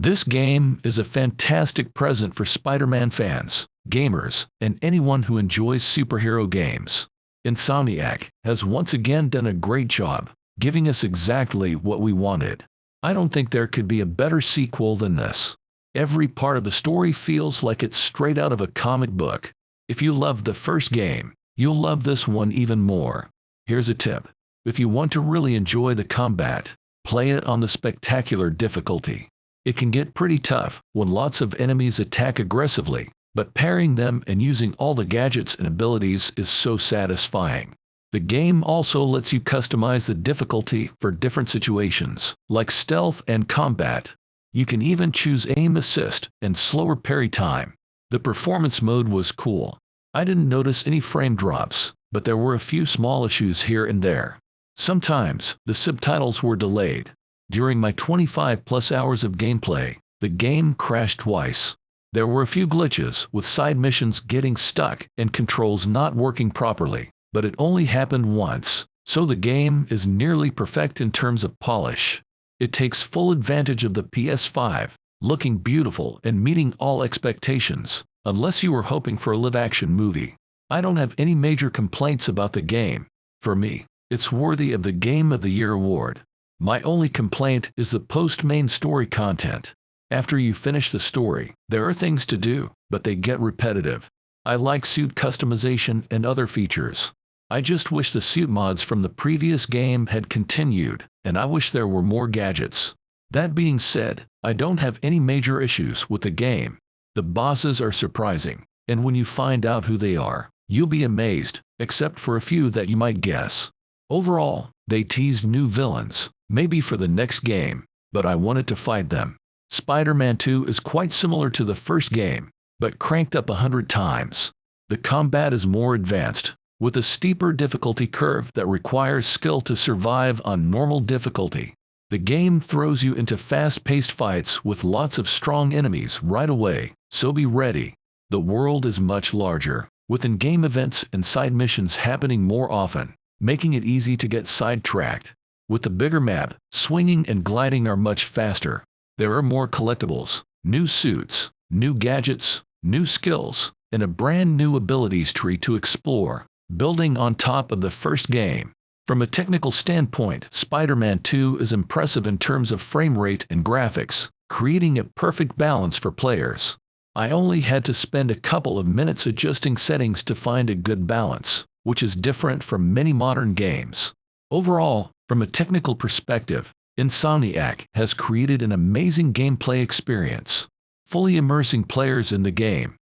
This game is a fantastic present for Spider-Man fans, gamers, and anyone who enjoys superhero games. Insomniac has once again done a great job, giving us exactly what we wanted. I don't think there could be a better sequel than this. Every part of the story feels like it's straight out of a comic book. If you loved the first game, you'll love this one even more. Here's a tip. If you want to really enjoy the combat, play it on the spectacular difficulty. It can get pretty tough when lots of enemies attack aggressively, but pairing them and using all the gadgets and abilities is so satisfying. The game also lets you customize the difficulty for different situations, like stealth and combat. You can even choose aim assist and slower parry time. The performance mode was cool. I didn't notice any frame drops, but there were a few small issues here and there. Sometimes, the subtitles were delayed. During my 25+ hours of gameplay, the game crashed twice. There were a few glitches, with side missions getting stuck and controls not working properly, but it only happened once, so the game is nearly perfect in terms of polish. It takes full advantage of the PS5, looking beautiful and meeting all expectations, unless you were hoping for a live-action movie. I don't have any major complaints about the game. For me, it's worthy of the Game of the Year award. My only complaint is the post-main story content. After you finish the story, there are things to do, but they get repetitive. I like suit customization and other features. I just wish the suit mods from the previous game had continued, and I wish there were more gadgets. That being said, I don't have any major issues with the game. The bosses are surprising, and when you find out who they are, you'll be amazed, except for a few that you might guess. Overall, they teased new villains, maybe for the next game, but I wanted to fight them. Spider-Man 2 is quite similar to the first game, but cranked up 100 times. The combat is more advanced, with a steeper difficulty curve that requires skill to survive on normal difficulty. The game throws you into fast-paced fights with lots of strong enemies right away, so be ready. The world is much larger, with in-game events and side missions happening more often, making it easy to get sidetracked. With the bigger map, swinging and gliding are much faster. There are more collectibles, new suits, new gadgets, new skills, and a brand new abilities tree to explore, building on top of the first game. From a technical standpoint, Spider-Man 2 is impressive in terms of frame rate and graphics, creating a perfect balance for players. I only had to spend a couple of minutes adjusting settings to find a good balance, which is different from many modern games. Overall, from a technical perspective, Insomniac has created an amazing gameplay experience, fully immersing players in the game.